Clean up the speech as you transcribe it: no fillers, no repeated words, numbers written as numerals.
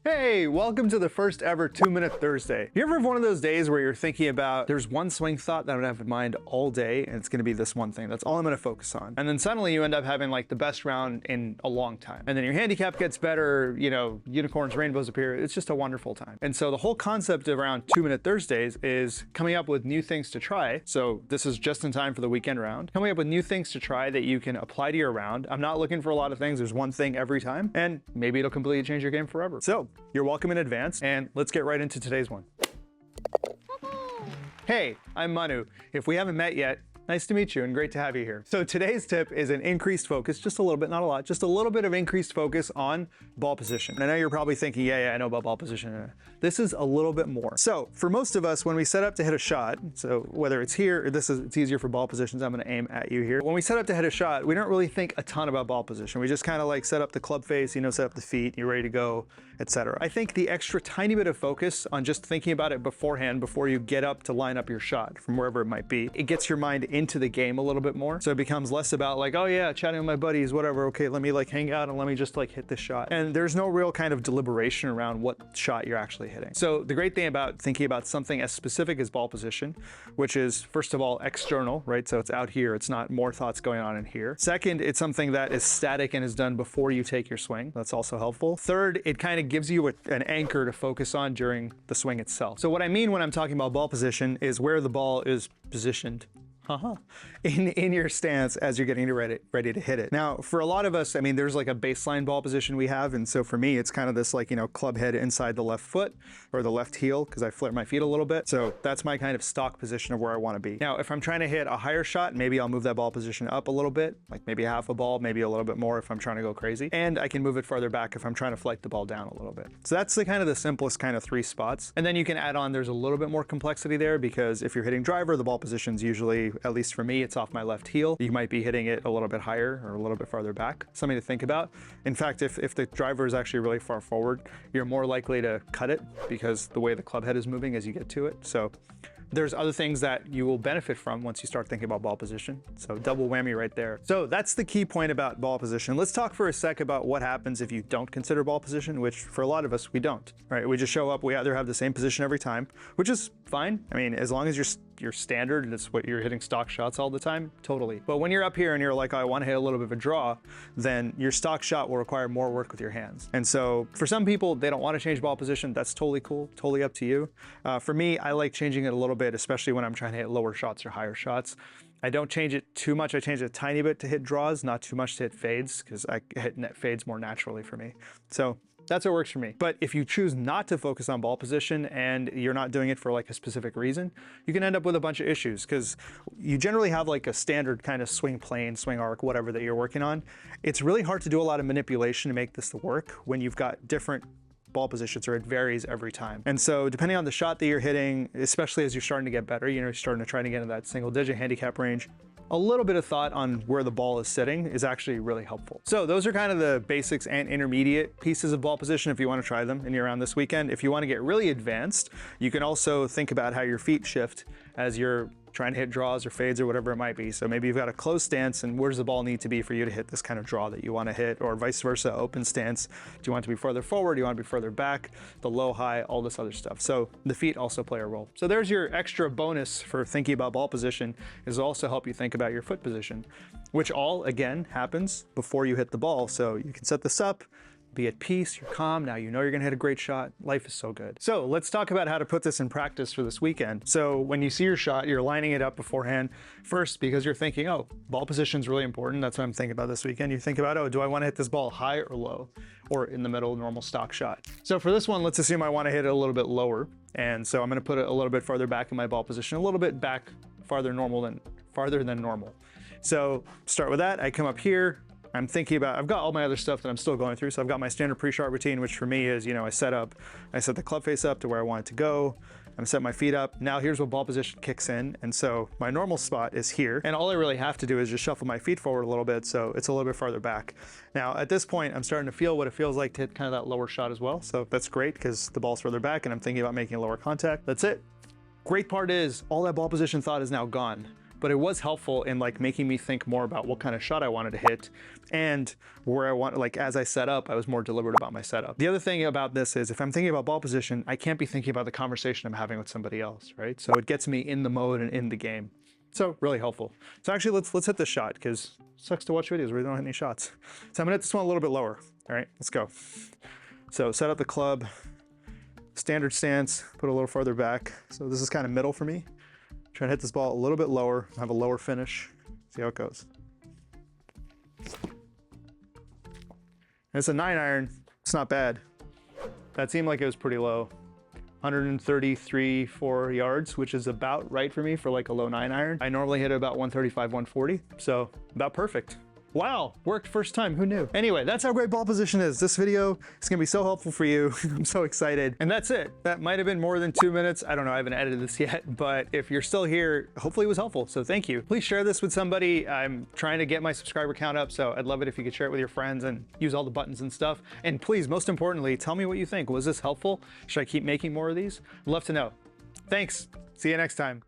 Hey, welcome to the first ever 2-Minute Thursday. You ever have one of those days where you're thinking about, there's one swing thought that I'm gonna have in mind all day, and it's gonna be this one thing. That's all I'm gonna focus on. And then suddenly you end up having like the best round in a long time. And then your handicap gets better, you know, unicorns, rainbows appear. It's just a wonderful time. And so the whole concept around 2-Minute Thursdays is coming up with new things to try. So this is just in time for the weekend round. Coming up with new things to try that you can apply to your round. I'm not looking for a lot of things. There's one thing every time, and maybe it'll completely change your game forever. So you're welcome in advance, and let's get right into today's one. Hey, I'm Manu. If we haven't met yet, nice to meet you and great to have you here. So today's tip is an increased focus, just a little bit, not a lot, just a little bit of increased focus on ball position. And I know you're probably thinking, yeah, I know about ball position. This is a little bit more. So for most of us, when we set up to hit a shot, so whether it's here or it's easier for ball positions, I'm gonna aim at you here. When we set up to hit a shot, we don't really think a ton about ball position. We just kind of like set up the club face, you know, set up the feet, you're ready to go, etc. I think the extra tiny bit of focus on just thinking about it beforehand, before you get up to line up your shot from wherever it might be, it gets your mind into the game a little bit more. So it becomes less about like, oh yeah, chatting with my buddies, whatever, okay, let me like hang out and let me just like hit this shot. And there's no real kind of deliberation around what shot you're actually hitting. So the great thing about thinking about something as specific as ball position, which is first of all external, right? So it's out here, it's not more thoughts going on in here. Second, it's something that is static and is done before you take your swing. That's also helpful. Third, it kind of gives you an anchor to focus on during the swing itself. So what I mean when I'm talking about ball position is where the ball is positioned in your stance as you're getting ready to hit it. Now, for a lot of us, I mean, there's like a baseline ball position we have. And so for me, it's kind of this like, you know, club head inside the left foot or the left heel, because I flare my feet a little bit. So that's my kind of stock position of where I want to be. Now, if I'm trying to hit a higher shot, maybe I'll move that ball position up a little bit, like maybe half a ball, maybe a little bit more if I'm trying to go crazy. And I can move it farther back if I'm trying to flight the ball down a little bit. So that's the kind of the simplest kind of 3 spots. And then you can add on, there's a little bit more complexity there, because if you're hitting driver, the ball position's usually, at least for me, it's off my left heel. You might be hitting it a little bit higher or a little bit farther back. Something to think about. In fact, if the driver is actually really far forward, you're more likely to cut it because the way the club head is moving as you get to it. So there's other things that you will benefit from once you start thinking about ball position. So double whammy right there. So that's the key point about ball position. Let's talk for a sec about what happens if you don't consider ball position, which for a lot of us, we don't, right? We just show up, we either have the same position every time, which is fine. I mean, as long as you're standard and it's what you're hitting stock shots all the time, totally. But when you're up here and you're like, oh, I want to hit a little bit of a draw, then your stock shot will require more work with your hands. And so for some people, they don't want to change ball position. That's totally cool, totally up to you. For me, I like changing it a little bit, especially when I'm trying to hit lower shots or higher shots. I don't change it too much. I change it a tiny bit to hit draws, not too much to hit fades, because I hit net fades more naturally for me. So that's what works for me. But if you choose not to focus on ball position and you're not doing it for like a specific reason, you can end up with a bunch of issues, because you generally have like a standard kind of swing plane, swing arc, whatever that you're working on. It's really hard to do a lot of manipulation to make this work when you've got different ball positions, or it varies every time. And so depending on the shot that you're hitting, especially as you're starting to get better, you know, you're starting to try to get into that single digit handicap range, a little bit of thought on where the ball is sitting is actually really helpful. So those are kind of the basics and intermediate pieces of ball position if you want to try them in your round this weekend. If you want to get really advanced, you can also think about how your feet shift as you're trying to hit draws or fades or whatever it might be. So maybe you've got a closed stance, and where does the ball need to be for you to hit this kind of draw that you want to hit, or vice versa, open stance. Do you want it to be further forward? Do you want it to be further back? The low, high, all this other stuff. So the feet also play a role. So there's your extra bonus for thinking about ball position, is also help you think about your foot position, which all, again, happens before you hit the ball. So you can set this up, be at peace, you're calm, now you know you're gonna hit a great shot. Life is so good. So let's talk about how to put this in practice for this weekend. So when you see your shot, you're lining it up beforehand. First, because you're thinking, oh, ball position is really important. That's what I'm thinking about this weekend. You think about, oh, do I wanna hit this ball high or low? Or in the middle, normal stock shot. So for this one, let's assume I wanna hit it a little bit lower. And so I'm gonna put it a little bit farther back in my ball position, a little bit back, farther than normal. So start with that, I come up here, I'm thinking about, I've got all my other stuff that I'm still going through. So I've got my standard pre-shot routine, which for me is, you know, I set the club face up to where I want it to go. I'm set my feet up. Now here's what ball position kicks in. And so my normal spot is here. And all I really have to do is just shuffle my feet forward a little bit. So it's a little bit farther back. Now at this point, I'm starting to feel what it feels like to hit kind of that lower shot as well. So that's great, because the ball's further back and I'm thinking about making a lower contact. That's it. Great part is all that ball position thought is now gone. but it was helpful in like making me think more about what kind of shot I wanted to hit and where I want, like as I set up, I was more deliberate about my setup. The other thing about this is if I'm thinking about ball position, I can't be thinking about the conversation I'm having with somebody else, right? So it gets me in the mode and in the game. So really helpful. So actually let's hit this shot because it sucks to watch videos where you don't hit any shots. So I'm gonna hit this one a little bit lower. All right, let's go. So set up the club, standard stance, put it a little farther back. So this is kind of middle for me. Try to hit this ball a little bit lower, have a lower finish. See how it goes. And it's a 9-iron, it's not bad. That seemed like it was pretty low. 133, 4 yards, which is about right for me for like a low 9-iron. I normally hit about 135, 140, so about perfect. Wow, worked first time, who knew? Anyway, that's how great ball position is. This video is gonna be so helpful for you. I'm so excited. And that's it. That might have been more than 2 minutes. I don't know, I haven't edited this yet, but if you're still here, hopefully it was helpful, so thank you. Please share this with somebody. I'm trying to get my subscriber count up, so I'd love it if you could share it with your friends and use all the buttons and stuff. And please, most importantly, tell me what you think. Was this helpful? Should I keep making more of these? I'd love to know. Thanks, see you next time.